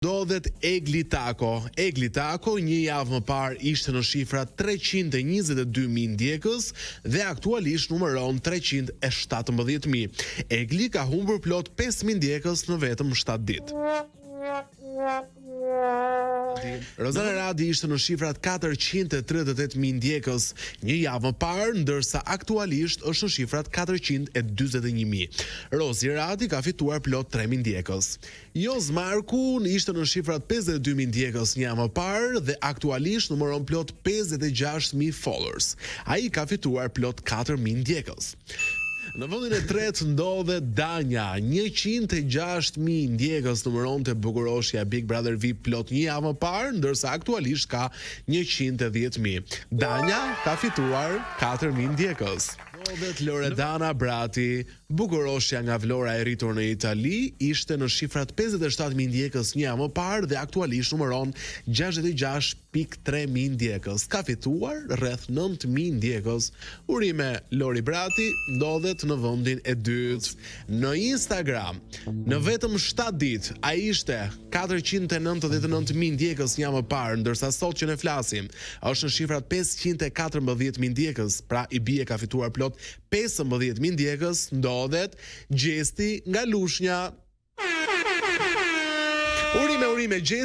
Ndodhet Eglitako. Eglitako një javë më parë ishte në shifra 322.000 ndjekës dhe aktualisht numëron 317.000. Egli ka humbur plot 5.000 ndjekës në vetëm 7 ditë. Rozana Radi ishte në shifrat 438.000 ndjekës një javë më parë, ndërsa aktualisht është në shifrat 441.000. Rozi Radi ka fituar plot 3.000 ndjekës. Joz Marku ishte në shifrat 52.000 ndjekës një javë më parë dhe aktualisht numëron plot 56.000 followers. Ai ka fituar plot 4.000 ndjekës. Në vendin e tretë ndodhet Danja, 106.000 ndjekës numëronte bukuroshja Big Brother VIP plot një javë më parë, ndërsa aktualisht ka 110.000. Danja ka fituar 4.000 ndjekës. Ndodhet Loredana Brati, bukuroshja nga Vlora e rritur në Itali, ishte në shifrat 57.000 ndjekës një javë më parë dhe aktualisht numëron 66.300 ndjekës. Ka fituar rreth 9.000 ndjekës. Urime Lori Brati ndodhet në vendin e dytë. Në Instagram, në vetëm 7 ditë, ai ishte 499.000 ndjekës një javë më parë, ndërsa sot që ne flasim, është në shifrat 514.000 ndjekës, pra i bie ka fituar plot 15.000 ndjekës. Ndodhet Gjesti nga Lushnja. Urime Gjesti.